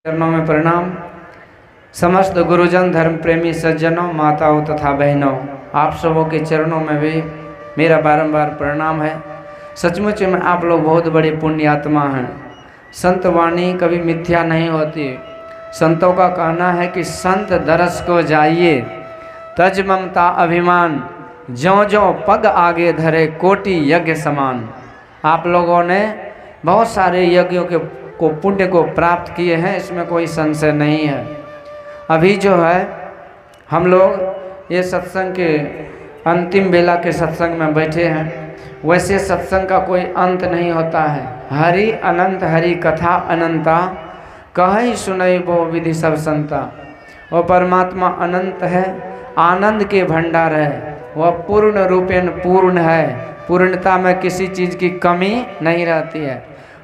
चरणों में प्रणाम। समस्त गुरुजन, धर्म प्रेमी सज्जनों, माताओं तथा बहनों, आप सबों के चरणों में भी मेरा बारंबार प्रणाम है। सचमुच में आप लोग बहुत बड़े पुण्यात्मा हैं। संत वाणी कभी मिथ्या नहीं होती। संतों का कहना है कि संत दरस को जाइए, तज ममता अभिमान, ज्यों ज्यों पग आगे धरे कोटि यज्ञ समान। आप लोगों ने बहुत सारे यज्ञों को पुण्य को प्राप्त किए हैं, इसमें कोई संशय नहीं है। अभी जो है हम लोग ये सत्संग के अंतिम बेला के सत्संग में बैठे हैं। वैसे सत्संग का कोई अंत नहीं होता है। हरि अनंत हरि कथा अनंता, कहि सुनई वो विधि सब संता। वो परमात्मा अनंत है, आनंद के भंडार है, वह पूर्ण रूपेण पूर्ण है। पूर्णता में किसी चीज़ की कमी नहीं रहती है।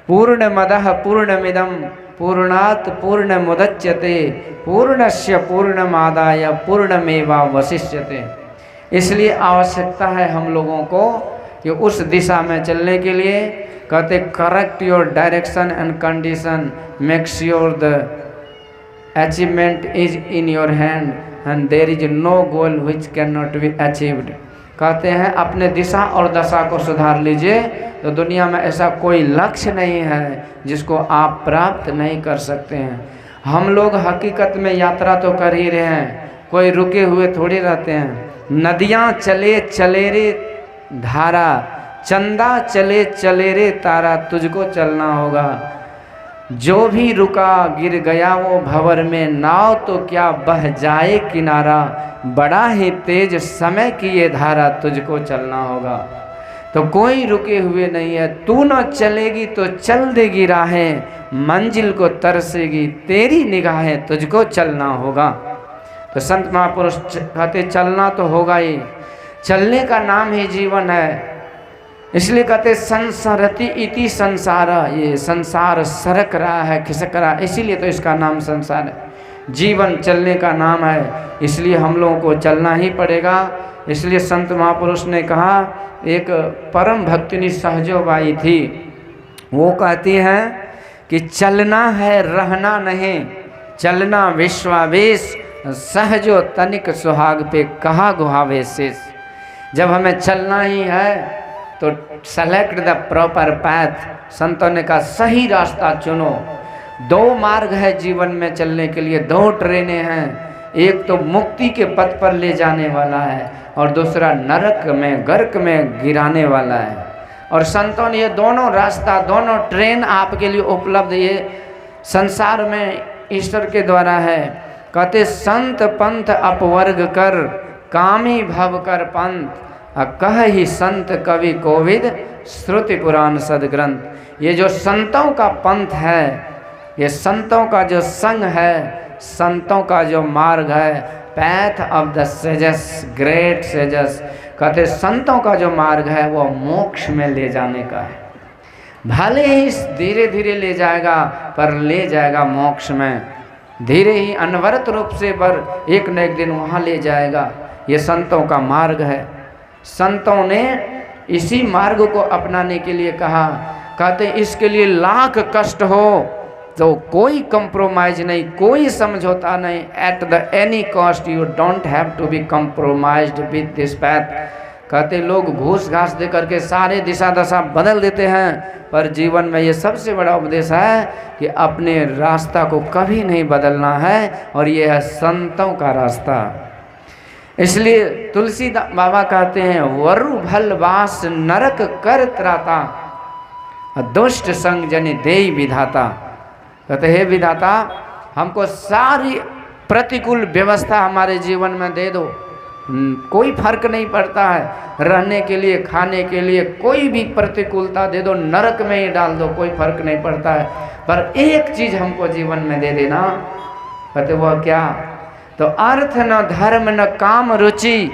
पूर्णमदः पूर्णमिदं पूर्णात् पूर्णमुदच्यते पूर्णस्य पूर्णमादाय पूर्णमेवावशिष्यते। इसलिए आवश्यकता है हम लोगों को कि उस दिशा में चलने के लिए कहते correct your direction and condition, make sure the achievement is in your hand and there is no goal which can not be achieved. कहते हैं अपने दिशा और दशा को सुधार लीजिए, तो दुनिया में ऐसा कोई लक्ष्य नहीं है जिसको आप प्राप्त नहीं कर सकते हैं। हम लोग हकीकत में यात्रा तो कर ही रहे हैं, कोई रुके हुए थोड़ी रहते हैं। नदियाँ चले चले रे धारा, चंदा चले चले रे तारा, तुझको चलना होगा। जो भी रुका गिर गया वो भंवर में, नाव तो क्या बह जाए किनारा। बड़ा ही तेज समय की ये धारा, तुझको चलना होगा। तो कोई रुके हुए नहीं है। तू न चलेगी तो चल देगी राहें, मंजिल को तरसेगी तेरी निगाहें, तुझको चलना होगा। तो संत महापुरुष कहते चलना तो होगा ही। चलने का नाम ही जीवन है। इसलिए कहते संसरति इति संसार, ये संसार सरक रहा है, खिसक रहा है, इसीलिए तो इसका नाम संसार है। जीवन चलने का नाम है, इसलिए हम लोगों को चलना ही पड़ेगा। इसलिए संत महापुरुष ने कहा, एक परम भक्तिनी सहजोबाई थी, वो कहती हैं कि चलना है रहना नहीं, चलना विश्वावेश, सहजो तनिक सुहाग पे कहा गुहावेश शेष। जब हमें चलना ही है तो सेलेक्ट द प्रॉपर पैथ। संतों ने कहा सही रास्ता चुनो। दो मार्ग है जीवन में चलने के लिए, दो ट्रेनें हैं। एक तो मुक्ति के पथ पर ले जाने वाला है और दूसरा नरक में गर्क में गिराने वाला है। और संतों ने ये दोनों रास्ता, दोनों ट्रेन आपके लिए उपलब्ध ये संसार में ईश्वर के द्वारा है। कहते संत पंथ अपवर्ग कर, कामी भव कर पंथ, कह ही संत कवि कोविद, श्रुति पुराण सदग्रंथ। ये जो संतों का पंथ है, ये संतों का जो संग है, संतों का जो मार्ग है, path of the sages, great sages, कहते संतों का जो मार्ग है वो मोक्ष में ले जाने का है। भले ही धीरे धीरे ले जाएगा, पर ले जाएगा मोक्ष में। धीरे ही अनवरत रूप से, पर एक न एक दिन वहाँ ले जाएगा। ये संतों का मार्ग है। संतों ने इसी मार्ग को अपनाने के लिए कहा। कहते इसके लिए लाख कष्ट हो तो कोई कंप्रोमाइज नहीं, कोई समझौता नहीं। At the any cost you don't have to be compromised with this path. कहते लोग घूस घास दे करके सारे दिशा दशा बदल देते हैं, पर जीवन में ये सबसे बड़ा उपदेश है कि अपने रास्ता को कभी नहीं बदलना है, और ये है संतों का रास्ता। इसलिए तुलसी बाबा कहते हैं वरु भल वास नरक कर त्राता, दुष्ट संग जन देई विधाता। कहते हे विधाता, हमको सारी प्रतिकूल व्यवस्था हमारे जीवन में दे दो। कोई फर्क नहीं पड़ता है, रहने के लिए, खाने के लिए, कोई भी प्रतिकूलता दे दो, नरक में ही डाल दो, कोई फर्क नहीं पड़ता है, पर एक चीज़ हमको जीवन में दे देना। कहते वह क्या? तो अर्थ न धर्म न काम रुचि,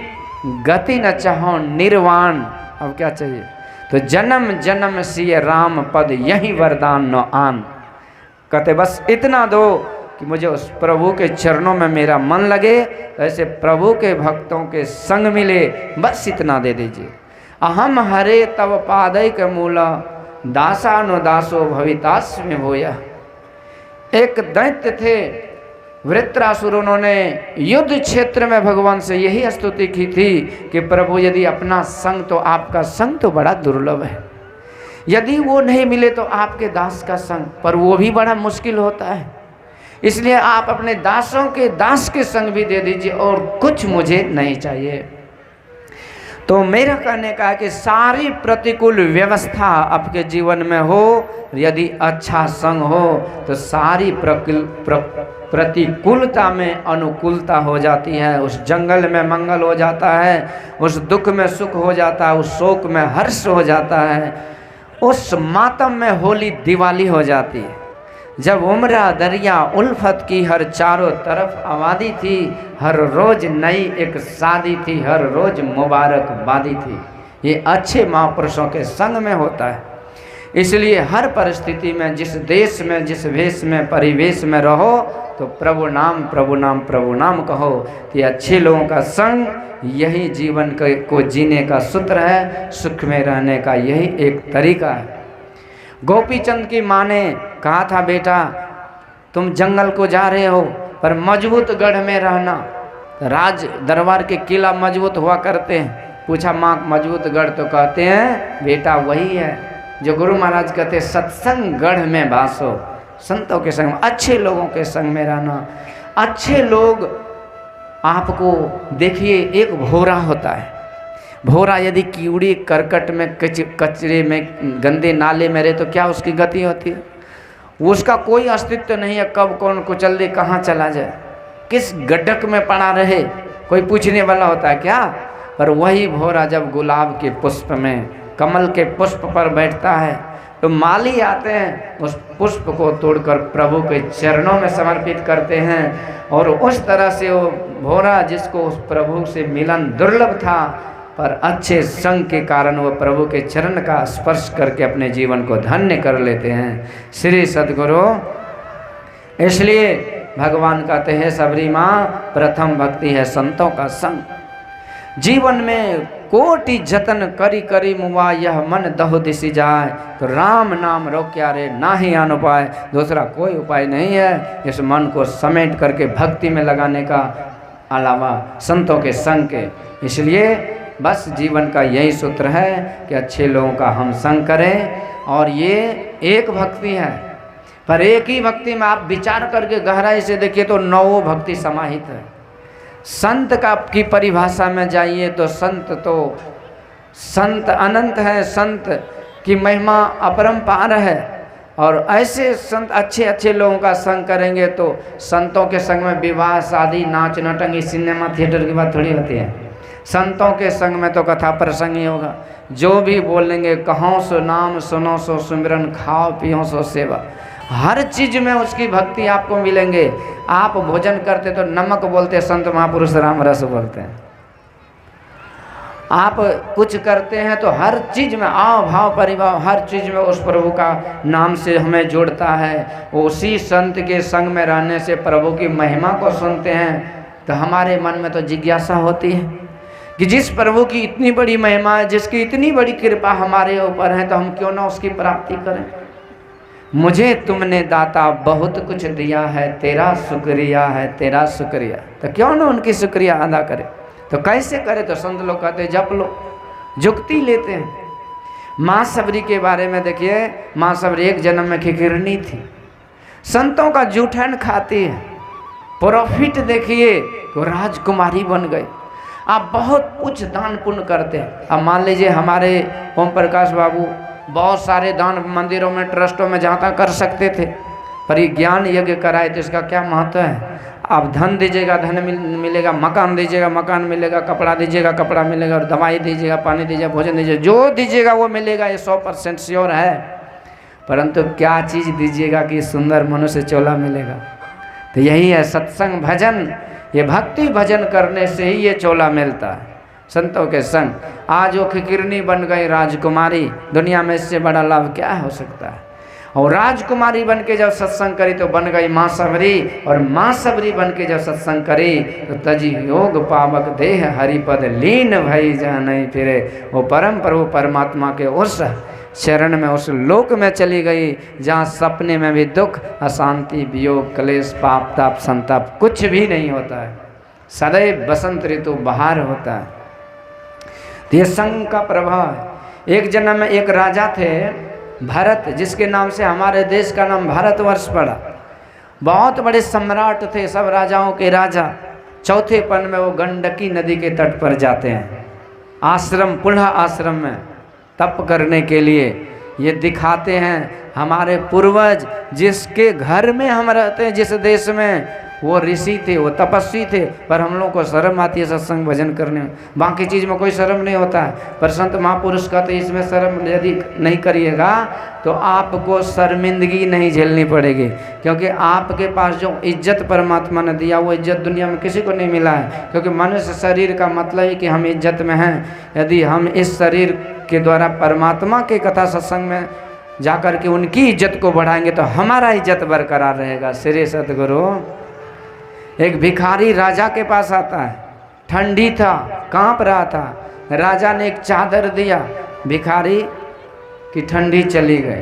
गति न चाहो निर्वाण। अब क्या चाहिए? तो जन्म जन्म सिय राम पद, यही वरदान न आन। कहते बस इतना दो कि मुझे उस प्रभु के चरणों में मेरा मन लगे, ऐसे प्रभु के भक्तों के संग मिले, बस इतना दे दीजिए। अहम हरे तव पादैक मूला, दासानुदासो भवितास्मि भूयः। एक दैत्य थे वृत्रासुर, उन्होंने युद्ध क्षेत्र में भगवान से यही स्तुति की थी कि प्रभु यदि अपना संग तो आपका संग तो बड़ा दुर्लभ है, यदि वो नहीं मिले तो आपके दास का संग, पर वो भी बड़ा मुश्किल होता है, इसलिए आप अपने दासों के दास के संग भी दे दीजिए और कुछ मुझे नहीं चाहिए। तो मेरा कहने का है कि सारी प्रतिकूल व्यवस्था आपके जीवन में हो, यदि अच्छा संग हो तो सारी प्रतिकूलता में अनुकूलता हो जाती है। उस जंगल में मंगल हो जाता है, उस दुख में सुख हो जाता है, उस शोक में हर्ष हो जाता है, उस मातम में होली दिवाली हो जाती है। जब उम्रा दरिया उल्फत की हर चारों तरफ आबादी थी, हर रोज नई एक शादी थी, हर रोज मुबारकबादी थी। ये अच्छे महापुरुषों के संग में होता है। इसलिए हर परिस्थिति में, जिस देश में, जिस वेश में, परिवेश में रहो तो प्रभु नाम प्रभु नाम प्रभु नाम कहो। कि अच्छे लोगों का संग यही जीवन को जीने का सूत्र है, सुख में रहने का यही एक तरीका है। गोपीचंद की माँ ने कहा था, बेटा तुम जंगल को जा रहे हो पर मजबूत गढ़ में रहना। राज दरबार के किला मजबूत हुआ करते हैं। पूछा माँ मजबूत गढ़, तो कहते हैं बेटा वही है जो गुरु महाराज कहते हैं, सत्संग गढ़ में वासो। संतों के संग, अच्छे लोगों के संग में रहना। अच्छे लोग आपको देखिए, एक भोरा होता है, भोरा यदि कीड़ी करकट में कचरे में गंदे नाले में रहे तो क्या उसकी गति होती है? उसका कोई अस्तित्व नहीं है, कब कौन कुचल दे, कहाँ चला जाए, किस गड्ढक में पड़ा रहे, कोई पूछने वाला होता है क्या? पर वही भोरा जब गुलाब के पुष्प में, कमल के पुष्प पर बैठता है तो माली आते हैं, उस पुष्प को तोड़कर प्रभु के चरणों में समर्पित करते हैं। और उस तरह से वो भोरा, जिसको उस प्रभु से मिलन दुर्लभ था, पर अच्छे संग के कारण वो प्रभु के चरण का स्पर्श करके अपने जीवन को धन्य कर लेते हैं। श्री सद्गुरु। इसलिए भगवान कहते हैं, सबरी माँ प्रथम भक्ति है संतों का संग। जीवन में कोटि जतन करी करी मुआ, यह मन दहो दिशि जाए। तो राम नाम रोक्या रे नाही आन उपाय। दूसरा कोई उपाय नहीं है इस मन को समेट करके भक्ति में लगाने का अलावा संतों के संग के। इसलिए बस जीवन का यही सूत्र है कि अच्छे लोगों का हम संग करें। और ये एक भक्ति है, पर एक ही भक्ति में आप विचार करके गहराई से देखिए तो 9 भक्ति समाहित है। संत का की परिभाषा में जाइए तो संत अनंत है, संत की महिमा अपरंपार है। और ऐसे संत अच्छे अच्छे लोगों का संग करेंगे तो संतों के संग में विवाह, शादी, नाच नटंगी, सिनेमा थिएटर की बात थोड़ी होती है। संतों के संग में तो कथा प्रसंग ही होगा। जो भी बोलेंगे, कहो सो नाम, सुनो सो सिमरन, खाओ पियो सो सेवा। हर चीज में उसकी भक्ति आपको मिलेंगे। आप भोजन करते तो नमक बोलते, संत महापुरुष राम रस बोलते हैं। आप कुछ करते हैं तो हर चीज में आओ भाव परिभाव, हर चीज में उस प्रभु का नाम से हमें जोड़ता है। उसी संत के संग में रहने से प्रभु की महिमा को सुनते हैं तो हमारे मन में तो जिज्ञासा होती है कि जिस प्रभु की इतनी बड़ी महिमा है, जिसकी इतनी बड़ी कृपा हमारे ऊपर है, तो हम क्यों ना उसकी प्राप्ति करें। मुझे तुमने दाता बहुत कुछ दिया है, तेरा शुक्रिया है, तेरा शुक्रिया। तो क्यों ना उनकी शुक्रिया अदा करें। तो कैसे करें? तो संत लोग कहते हैं जप लो, जुक्ति लेते हैं। माँ सबरी के बारे में देखिए, माँ सबरी एक जन्म में खिखिरनी थी, संतों का जूठन खाती है। प्रॉफिट देखिए तो राजकुमारी बन गई। आप बहुत कुछ दान पुण्य करते हैं। अब मान लीजिए हमारे ओम प्रकाश बाबू बहुत सारे दान मंदिरों में, ट्रस्टों में जहाँ तक कर सकते थे, पर ये ज्ञान यज्ञ कराए तो इसका क्या महत्व है? आप धन दीजिएगा, धन मिलेगा, मकान दीजिएगा, मकान मिलेगा, कपड़ा दीजिएगा, कपड़ा मिलेगा, और दवाई दीजिएगा, पानी दीजिएगा, भोजन दीजिएगा, जो दीजिएगा वो मिलेगा, ये 100% श्योर है। परंतु क्या चीज़ दीजिएगा कि सुंदर मनुष्य चोला मिलेगा? तो यही है सत्संग भजन। ये भक्ति भजन करने से ही ये चोला मिलता है, संतों के संग। आज वो खिकिरनी बन गई राजकुमारी, दुनिया में इससे बड़ा लाभ क्या हो सकता है? और राजकुमारी बन के जब सत्संग करी तो बन गई माँ सबरी, और माँ सबरी बन के जब सत्संग करी तो तजी योग पावक देह हरिपद लीन भई जान फिरे। वो परम प्रभु परमात्मा के उस चरण में, उस लोक में चली गई जहाँ सपने में भी दुख, अशांति, वियोग, क्लेश, पाप, ताप, संताप कुछ भी नहीं होता है। सदैव बसंत ऋतु बहार होता है। ये संग का प्रभाव है। एक जन्म में एक राजा थे भरत, जिसके नाम से हमारे देश का नाम भारतवर्ष पड़ा। बहुत बड़े सम्राट थे, सब राजाओं के राजा। चौथे पन में वो गंडकी नदी के तट पर जाते हैं, आश्रम, पुनः आश्रम में तप करने के लिए। ये दिखाते हैं हमारे पूर्वज जिसके घर में हम रहते हैं, जिस देश में, वो ऋषि थे, वो तपस्वी थे। पर हम लोग को शर्म आती है सत्संग भजन करने में। बाकी चीज़ में कोई शर्म नहीं होता है, पर संत महापुरुष का तो इसमें शर्म यदि नहीं करिएगा तो आपको शर्मिंदगी नहीं झेलनी पड़ेगी। क्योंकि आपके पास जो इज्जत परमात्मा ने दिया, वो इज्जत दुनिया में किसी को नहीं मिला है। क्योंकि मनुष्य शरीर का मतलब ही कि हम इज्जत में हैं। यदि हम इस शरीर के द्वारा परमात्मा के कथा सत्संग में जाकर के उनकी इज्जत को बढ़ाएंगे तो हमारा इज्जत बरकरार रहेगा। श्री सतगुरु। एक भिखारी राजा के पास आता है, ठंडी था, कांप रहा था। राजा ने एक चादर दिया, भिखारी की ठंडी चली गई।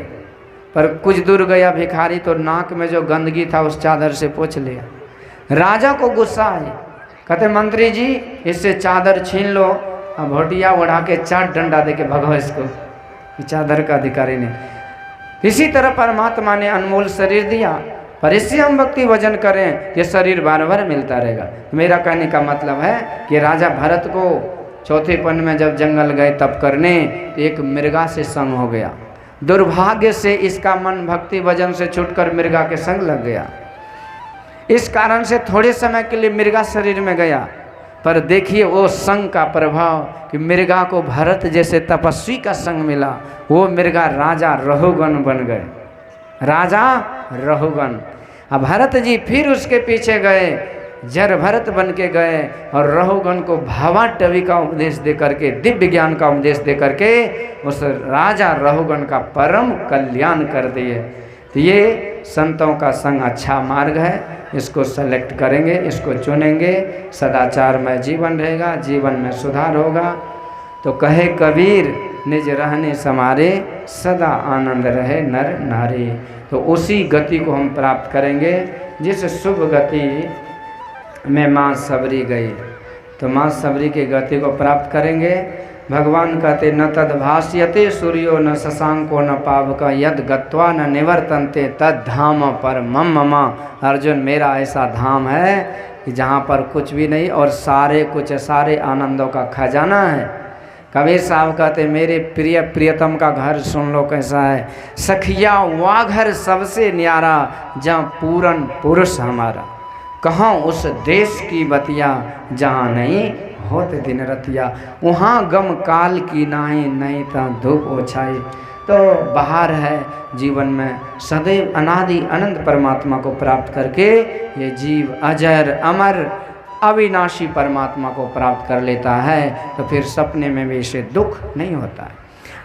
पर कुछ दूर गया भिखारी तो नाक में जो गंदगी था उस चादर से पोंछ लिया। राजा को गुस्सा आई, कहते मंत्री जी इससे चादर छीन लो, अब भोटिया उड़ा के 4 डंडा दे के भगो इसको, चादर का अधिकारी ने। इसी तरह परमात्मा ने अनमोल शरीर दिया, पर इससे हम भक्ति भजन करें, ये शरीर बार बार मिलता रहेगा। मेरा कहने का मतलब है कि राजा भरत को चौथे पन में जब जंगल गए तप करने तो एक मृगा से संग हो गया। दुर्भाग्य से इसका मन भक्ति भजन से छूटकर मृगा के संग लग गया। इस कारण से थोड़े समय के लिए मृगा शरीर में गया। पर देखिए वो संग का प्रभाव कि मृगा को भरत जैसे तपस्वी का संग मिला। वो मृगा राजा रहुगण बन गए, राजा रहुगण। अब भरत जी फिर उसके पीछे गए, जर भरत बन के गए और रहुगण को भावाटवी का उपदेश दे करके, दिव्य ज्ञान का उपदेश दे करके उस राजा रहुगण का परम कल्याण कर दिए। तो ये संतों का संग अच्छा मार्ग है, इसको सेलेक्ट करेंगे, इसको चुनेंगे, सदाचारमय जीवन रहेगा, जीवन में सुधार होगा। तो कहे कबीर निज रहने समारे, सदा आनंद रहे नर नारी। तो उसी गति को हम प्राप्त करेंगे जिस शुभ गति में माँ सबरी गई। तो माँ सबरी की गति को प्राप्त करेंगे। भगवान कहते न तद भाष्यते सूर्यो न शशांको न पावक, यद गत्वा न निवर्तन्ते तद धाम पर मम मम। अर्जुन मेरा ऐसा धाम है कि जहाँ पर कुछ भी नहीं और सारे कुछ, सारे आनंदों का खजाना है। कबीर साहब कहते मेरे प्रिय प्रियतम का घर सुन लो कैसा है, सखिया वा घर सबसे न्यारा, जहाँ पूरन पुरुष हमारा। कहाँ उस देश की बतिया जहाँ नहीं होते दिन रतिया, वहाँ गम काल की नाई नहीं ता धूप ओछाई। तो बाहर है जीवन में सदैव अनादि अनंत परमात्मा को प्राप्त करके ये जीव अजर अमर अविनाशी परमात्मा को प्राप्त कर लेता है। तो फिर सपने में भी इसे दुख नहीं होता है।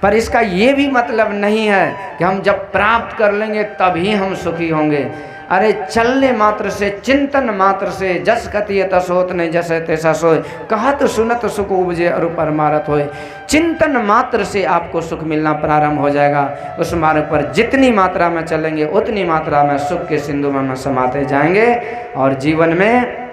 पर इसका ये भी मतलब नहीं है कि हम जब प्राप्त कर लेंगे तभी हम सुखी होंगे। अरे चलने मात्र से, चिंतन मात्र से, जस कतिय तस होत नहीं जैसे तैसा सोए, कहत सुनत सुख उपजे और परमारथ होए। चिंतन मात्र से आपको सुख मिलना प्रारंभ हो जाएगा। उस मार्ग पर जितनी मात्रा में चलेंगे उतनी मात्रा में सुख के सिंधु में समाते जाएंगे। और जीवन में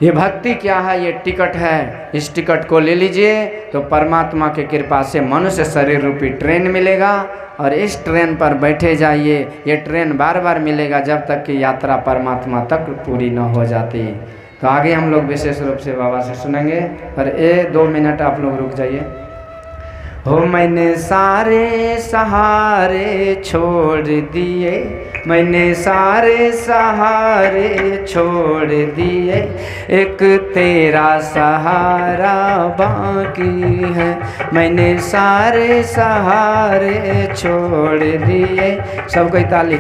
ये भक्ति क्या है, ये टिकट है, इस टिकट को ले लीजिए तो परमात्मा की कृपा से मनुष्य शरीर रूपी ट्रेन मिलेगा और इस ट्रेन पर बैठे जाइए। ये ट्रेन बार बार मिलेगा जब तक कि यात्रा परमात्मा तक पूरी न हो जाती। तो आगे हम लोग विशेष रूप से बाबा से सुनेंगे, पर 2 मिनट आप लोग रुक जाइए। हो मैंने सारे सहारे छोड़ दिए, मैंने सारे सहारे छोड़ दिए, एक तेरा सहारा बाकी है। मैंने सारे सहारे छोड़ दिए, सब कोई ताली।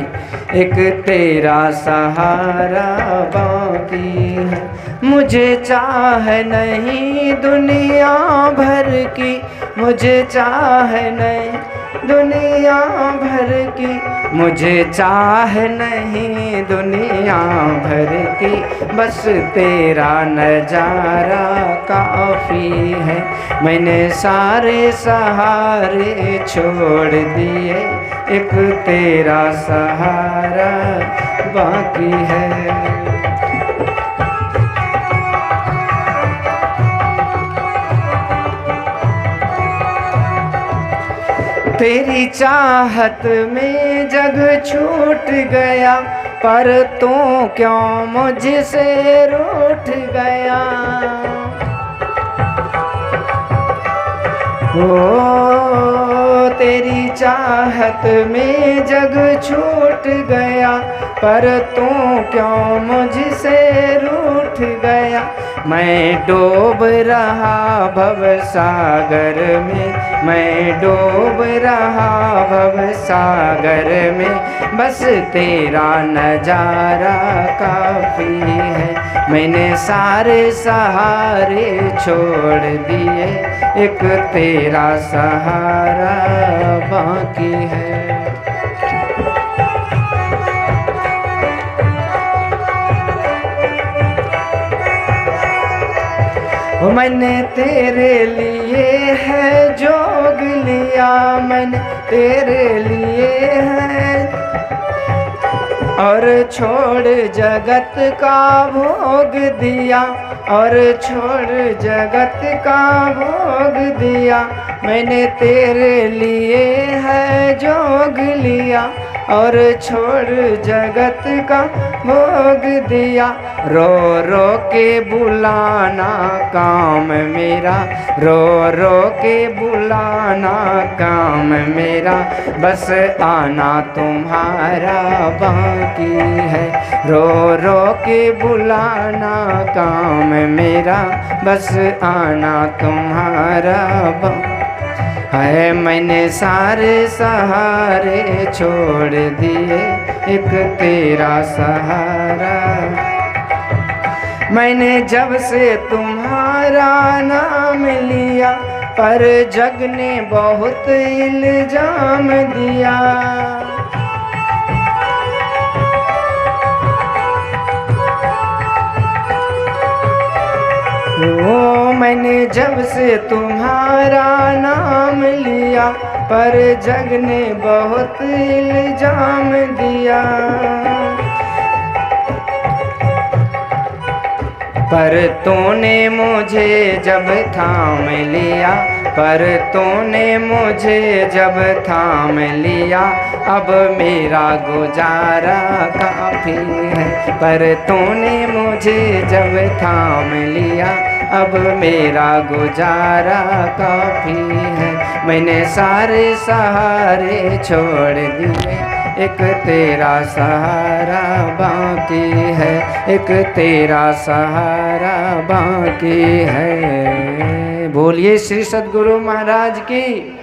एक तेरा सहारा बाकी है, मुझे चाह नहीं दुनिया भर की, मुझे चाह नहीं दुनिया भर की, मुझे चाह नहीं दुनिया भर की, बस तेरा नजारा काफ़ी है। मैंने सारे सहारे छोड़ दिए, एक तेरा सहारा बाकी है। तेरी चाहत में जग छूट गया, पर तू क्यों मुझसे रूठ गया। ओ तेरी चाहत में जग छूट गया, पर तू क्यों मुझसे रूठ गया। मैं डूब रहा भव सागर में, मैं डूब रहा भव सागर में, बस तेरा नजारा काफ़ी है। मैंने सारे सहारे छोड़ दिए, एक तेरा सहारा बाकी है। मैंने तेरे लिए है जोग लिया, मैंने तेरे लिए है, और छोड़ जगत का भोग दिया, और छोड़ जगत का भोग दिया। मैंने तेरे लिए है जोग लिया, और छोड़ जगत का भोग दिया। रो रो के बुलाना काम मेरा, रो रो के बुलाना काम मेरा, बस आना तुम्हारा बाकी है। रो रो के बुलाना काम मेरा, बस आना तुम्हारा है। मैंने सारे सहारे छोड़ दिए, एक तेरा सहारा। मैंने जब से तुम्हारा नाम लिया, पर जग ने बहुत इल्जाम दिया। ओ मैंने जब से तुम्हारा नाम लिया, पर जग ने बहुत इल्जाम दिया। पर तूने मुझे जब थाम लिया, पर तूने मुझे जब थाम लिया, अब मेरा गुजारा काफ़ी है। पर तूने मुझे जब थाम लिया, अब मेरा गुजारा काफ़ी है। मैंने सारे सहारे छोड़ दिए, एक तेरा सहारा बाकी है, एक तेरा सहारा बाकी है। बोलिए श्री सद्गुरु महाराज की।